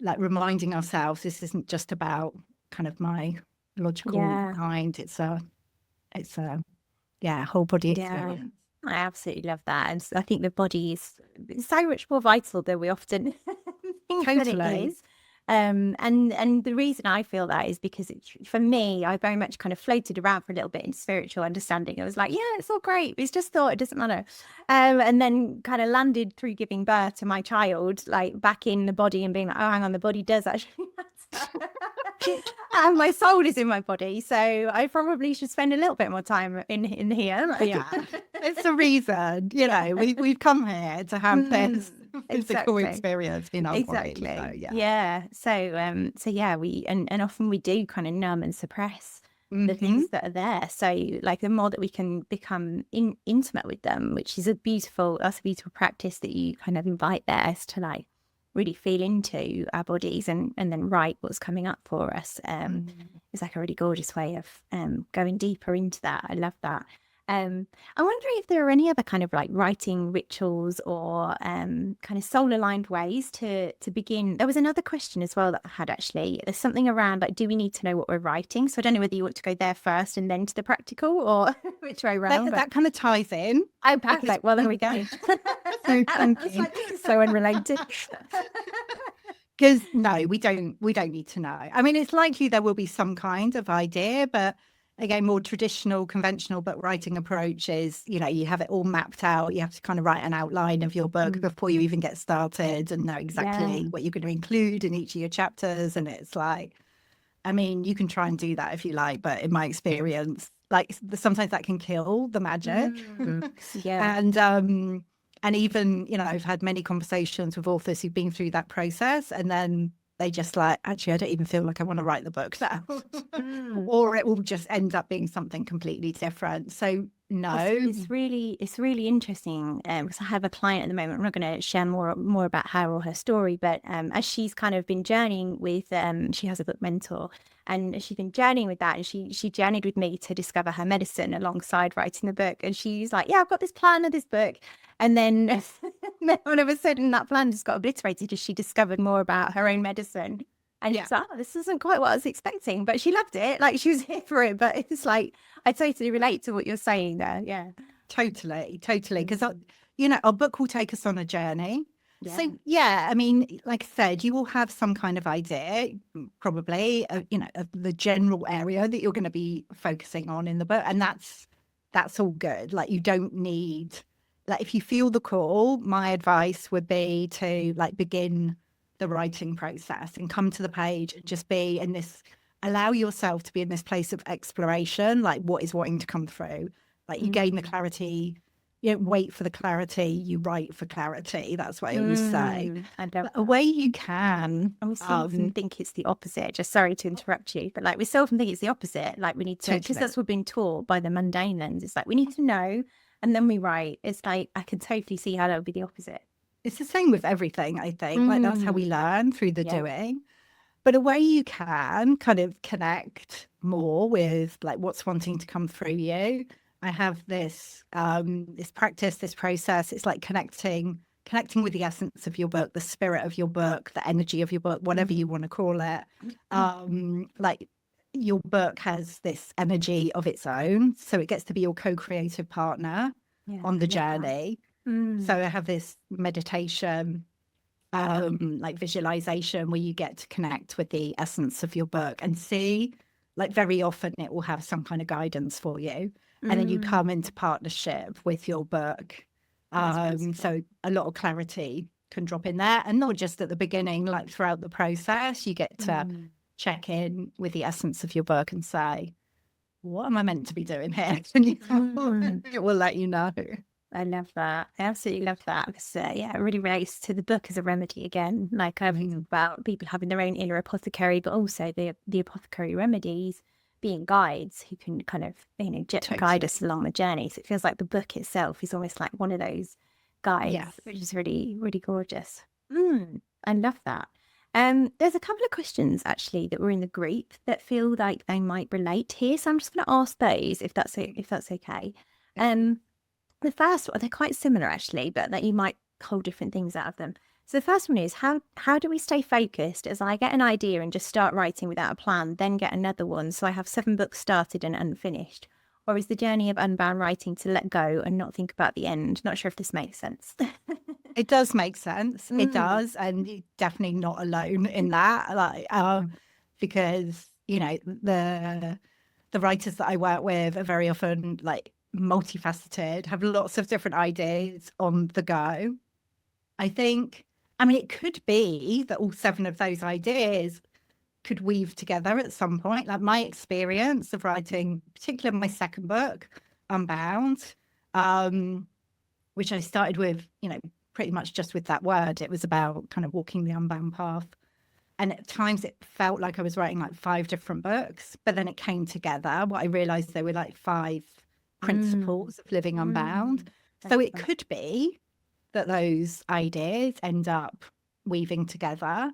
like reminding ourselves this isn't just about kind of my logical Yeah. mind. It's a whole body Yeah. experience. I absolutely love that. And I think the body is so much more vital than we often think that it Totally. is. And the reason I feel that is because for me, I very much kind of floated around for a little bit in spiritual understanding. I was like, yeah, it's all great. It's just thought, it doesn't matter. And then kind of landed through giving birth to my child, like back in the body and being like, oh, hang on, the body does actually matter. And my soul is in my body, so I probably should spend a little bit more time in here. Yeah, it's a reason. We've come here to have this physical Exactly. experience in our body. Exactly. So, yeah. Yeah. So yeah, we and often we do kind of numb and suppress the things that are there. So like the more that we can become intimate with them, which is that's a beautiful practice that you kind of invite there, is to like really feel into our bodies and then write what's coming up for us. It's like a really gorgeous way of going deeper into that. I love that. I'm wondering if there are any other kind of like writing rituals or kind of soul aligned ways to begin. There was another question as well that I had actually. There's something around like, do we need to know what we're writing? So I don't know whether you want to go there first and then to the practical or which way around. That kind of ties in. Oh, perfect. Well, there we go. So thank you. So unrelated. Because no, we don't need to know. I mean, it's likely there will be some kind of idea, but again, more traditional, conventional book writing approach is, you have it all mapped out. You have to kind of write an outline of your book before you even get started and know exactly what you're going to include in each of your chapters. And it's like, I mean, you can try and do that if you like, but in my experience, like sometimes that can kill the magic. Yeah. And even, I've had many conversations with authors who've been through that process and then they just like, actually, I don't even feel like I want to write the book now. Or it will just end up being something completely different. So no. It's really interesting because I have a client at the moment. I'm not going to share more about her or her story, but as she's kind of been journeying with, she has a book mentor, and she's been journeying with that, and she journeyed with me to discover her medicine alongside writing the book. And she's like, yeah, I've got this plan of this book, and then all of a sudden that plan just got obliterated as she discovered more about her own medicine. And it's like, oh, this isn't quite what I was expecting, but she loved it. Like she was here for it. But it's like, I totally relate to what you're saying there. Yeah. Totally. Because, our book will take us on a journey. Yeah. So, I mean, like I said, you will have some kind of idea, probably, of the general area that you're going to be focusing on in the book. And that's all good. Like you don't need, like if you feel the call, my advice would be to like begin the writing process and come to the page and just be in this, allow yourself to be in this place of exploration, like what is wanting to come through. Like you gain the clarity, you don't wait for the clarity, you write for clarity. That's what I always say. But a way you can. I often think it's the opposite. Just sorry to interrupt you, but like we so often think it's the opposite. Like we need to, because that's what we're being taught by the mundane lens. It's like we need to know and then we write. It's like I can totally see how that would be the opposite. It's the same with everything, I think. Like that's how we learn through the doing. But a way you can kind of connect more with like what's wanting to come through you. I have this practice, this process. It's like connecting with the essence of your book, the spirit of your book, the energy of your book, whatever you want to call it. Like your book has this energy of its own, so it gets to be your co-creative partner on the journey. So I have this meditation, like visualization, where you get to connect with the essence of your book and see, like very often it will have some kind of guidance for you. And then you come into partnership with your book. So a lot of clarity can drop in there. And not just at the beginning, like throughout the process, you get to check in with the essence of your book and say, what am I meant to be doing here? And it will let you know. I love that. I absolutely love that because, yeah, it really relates to the book as a remedy again. Like I've talked about people having their own inner apothecary, but also the apothecary remedies being guides who can kind of, guide us along the journey. So it feels like the book itself is almost like one of those guides, Yes. which is really, really gorgeous. I love that. There's a couple of questions actually that were in the group that feel like they might relate here. So I'm just going to ask those if that's okay. The first one, they're quite similar actually, but that you might hold different things out of them. So the first one is how do we stay focused as I get an idea and just start writing without a plan, then get another one, so I have 7 books started and unfinished? Or is the journey of unbound writing to let go and not think about the end? Not sure if this makes sense. It does make sense. It Mm. does. And you're definitely not alone in that. Because, the writers that I work with are very often like multifaceted, have lots of different ideas on the go. It could be that all 7 of those ideas could weave together at some point. Like my experience of writing, particularly my second book, Unbound, which I started with, pretty much just with that word. It was about kind of walking the unbound path. And at times it felt like I was writing like 5 different books, but then it came together. What I realized there were like 5 principles of living unbound. So it could be that those ideas end up weaving together,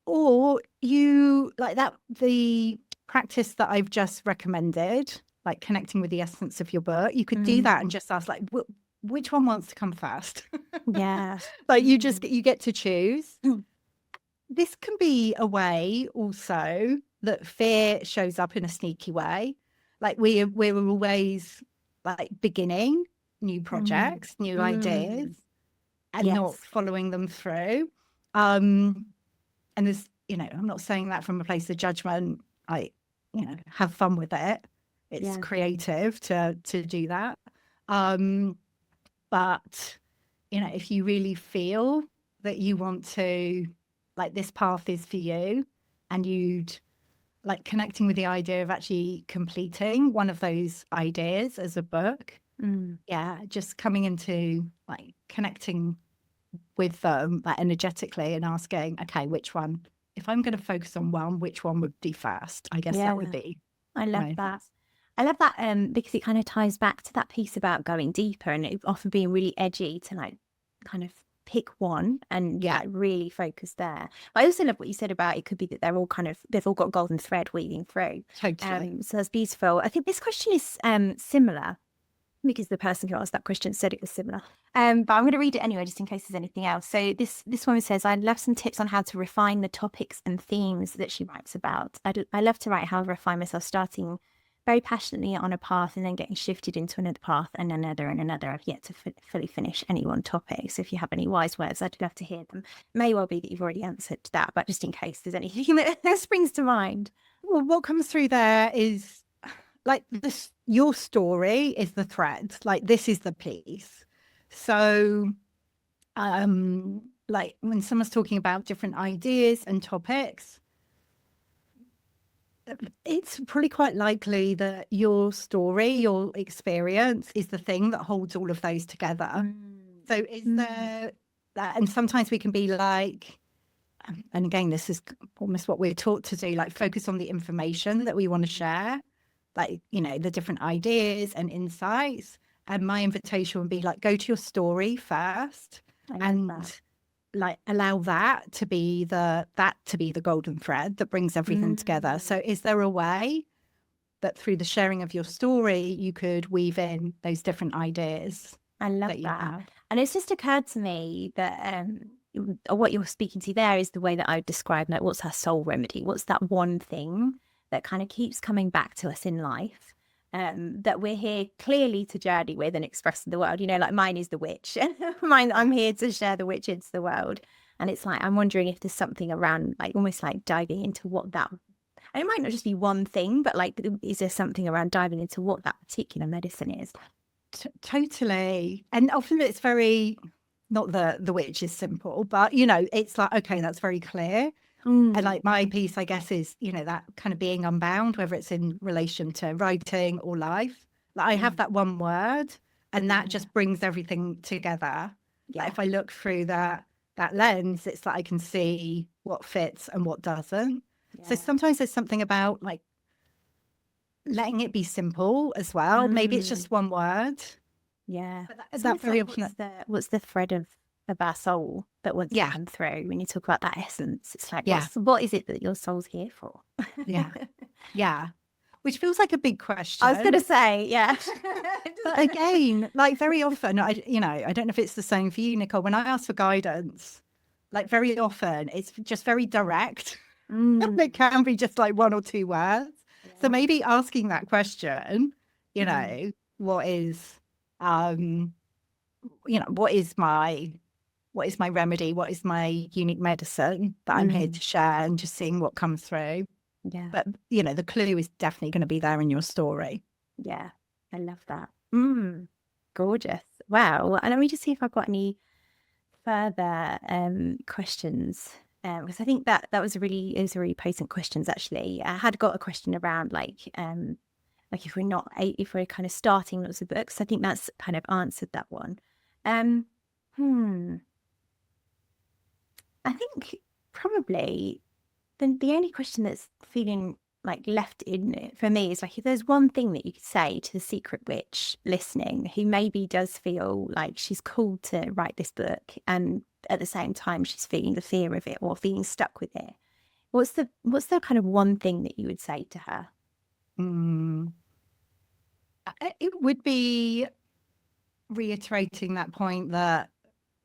or you like that, the practice that I've just recommended, like connecting with the essence of your book, you could do that and just ask like, which one wants to come first? Yeah. Like you get to choose. This can be a way also that fear shows up in a sneaky way. Like we're always like beginning new projects, new ideas, and not Yes. following them through. And there's, I'm not saying that from a place of judgment. Have fun with it. It's creative to do that. But if you really feel that you want to, like, this path is for you, and you'd like connecting with the idea of actually completing one of those ideas as a book, just coming into like connecting with them like energetically and asking, okay, which one, if I'm going to focus on one, which one would be first? I guess that would be I love my that. I love that because it kind of ties back to that piece about going deeper and it often being really edgy to like kind of pick one and like really focus there. But I also love what you said about it could be that they've all got golden thread weaving through. totally. So that's beautiful. I think this question is similar because the person who asked that question said it was similar. But I'm going to read it anyway, just in case there's anything else. So this woman says, I'd love some tips on how to refine the topics and themes that she writes about. I love to write, however, I find myself starting very passionately on a path and then getting shifted into another path and another and another. I've yet to fully finish any one topic. So if you have any wise words, I'd love to hear them. It may well be that you've already answered that, but just in case there's anything that springs to mind. Well, what comes through there is like this, your story is the thread, like this is the piece. So like when someone's talking about different ideas and topics, it's probably quite likely that your story, your experience is the thing that holds all of those together. So is there that? And sometimes we can be like, and again, this is almost what we're taught to do, like focus on the information that we want to share, like, the different ideas and insights. And my invitation would be like, go to your story first and like allow that to be the golden thread that brings everything together. So is there a way that through the sharing of your story, you could weave in those different ideas? I love that. And it's just occurred to me that what you're speaking to there is the way that I would describe, like, what's our soul remedy? What's that one thing that kind of keeps coming back to us in life that we're here clearly to journey with and express to the world? Like mine is the witch. I'm here to share the witch into the world. And it's like, I'm wondering if there's something around, like, almost like diving into what that, and it might not just be one thing, but like, is there something around diving into what that particular medicine is? Totally. And often it's very, not the witch is simple, but it's like, okay, that's very clear. And like my piece, I guess, is, that kind of being unbound, whether it's in relation to writing or life. Like I have that one word And that just brings everything together. Yeah. Like if I look through that lens, it's like I can see what fits and what doesn't. So sometimes there's something about like letting it be simple as well. Maybe it's just one word. Yeah. But that very like, often. what's the thread of our soul that wants to come through when you talk about that essence? It's like, what is it that your soul's here for? Yeah. Which feels like a big question. I was going to say, yeah. But again, like very often, I don't know if it's the same for you, Nicole, when I ask for guidance, like very often it's just very direct. It can be just like one or two words. So maybe asking that question, what is, what is my remedy? What is my unique medicine that I'm here to share, and just seeing what comes through. Yeah. But, the clue is definitely going to be there in your story. Yeah. I love that. Gorgeous. Wow. And let me just see if I've got any further questions. Because I think that was it was really potent questions, actually. I had got a question around like if we're kind of starting lots of books. I think that's kind of answered that one. I think probably the only question that's feeling like left in it for me is like, if there's one thing that you could say to the secret witch listening who maybe does feel like she's called to write this book, and at the same time she's feeling the fear of it or feeling stuck with it, what's the kind of one thing that you would say to her? It would be reiterating that point that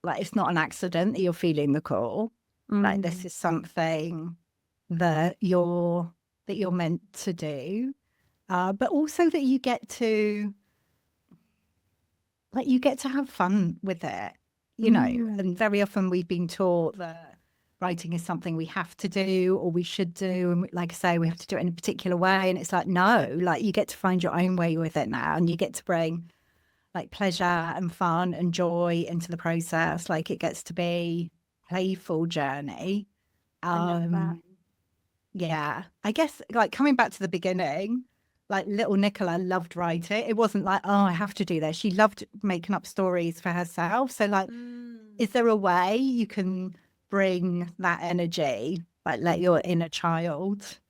like it's not an accident that you're feeling the call. Like this is something that you're meant to do, but also that you get to have fun with it, and very often we've been taught that writing is something we have to do or we should do, and like I say, we have to do it in a particular way, and it's like, no, like you get to find your own way with it now, and you get to bring like pleasure and fun and joy into the process. Like it gets to be a playful journey. I love that. Yeah, I guess like coming back to the beginning, like little Nicola loved writing. It wasn't like, oh, I have to do this. She loved making up stories for herself. So like, is there a way you can bring that energy, like let your inner child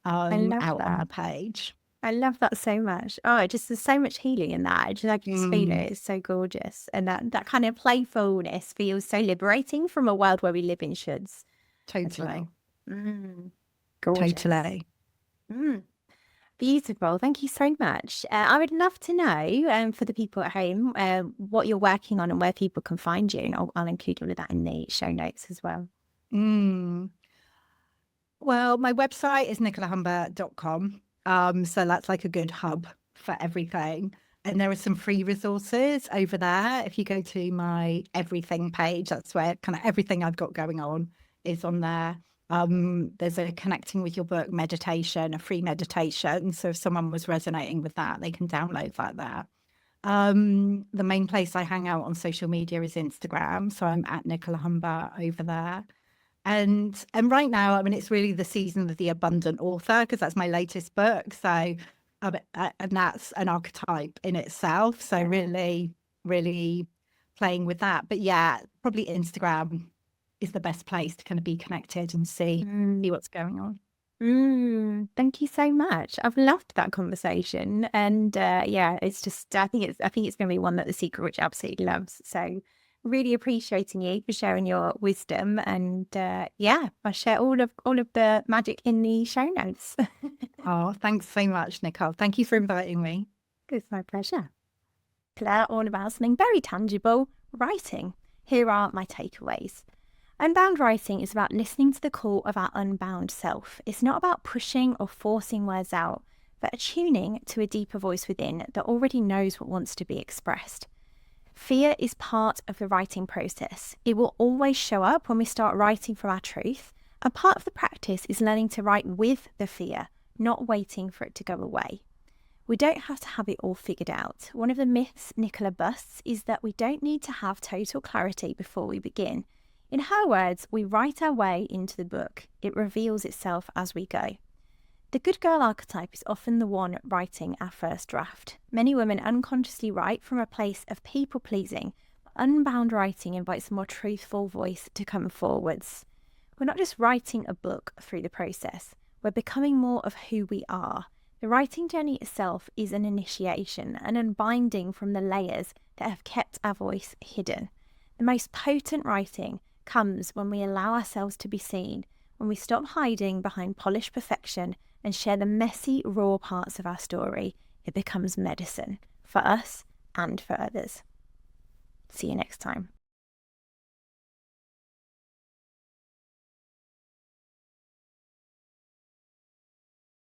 out on the page? I love that so much. Oh, there's so much healing in that. I can just feel it. It's so gorgeous. And that kind of playfulness feels so liberating from a world where we live in shoulds. Totally. Gorgeous. Totally. Beautiful. Thank you so much. I would love to know, for the people at home, what you're working on and where people can find you. And I'll include all of that in the show notes as well. Well, my website is nicolahumber.com. So that's like a good hub for everything. And there are some free resources over there. If you go to my everything page, that's where kind of everything I've got going on is on there. There's a connecting with your book meditation, a free meditation. So if someone was resonating with that, they can download that there. The main place I hang out on social media is Instagram. So I'm at Nicola Humber over there. And right now, I mean, it's really the season of the Abundant Author, because that's my latest book. So, and that's an archetype in itself. So really, really playing with that. But yeah, probably Instagram is the best place to kind of be connected and see what's going on. Thank you so much. I've loved that conversation. And it's just, I think it's going to be one that the secret witch absolutely loves. So really appreciating you for sharing your wisdom, and I'll share all of the magic in the show notes. Oh, thanks so much, Nicole. Thank you for inviting me. It's my pleasure. Claire, all about something very tangible, writing. Here are my takeaways. Unbound writing is about listening to the call of our unbound self. It's not about pushing or forcing words out, but attuning to a deeper voice within that already knows what wants to be expressed. Fear is part of the writing process. It will always show up when we start writing from our truth. A part of the practice is learning to write with the fear, not waiting for it to go away. We don't have to have it all figured out. One of the myths Nicola busts is that we don't need to have total clarity before we begin. In her words, we write our way into the book. It reveals itself as we go. The good girl archetype is often the one writing our first draft. Many women unconsciously write from a place of people-pleasing. Unbound writing invites a more truthful voice to come forwards. We're not just writing a book through the process, we're becoming more of who we are. The writing journey itself is an initiation, an unbinding from the layers that have kept our voice hidden. The most potent writing comes when we allow ourselves to be seen, when we stop hiding behind polished perfection and share the messy, raw parts of our story. It becomes medicine for us and for others. See you next time.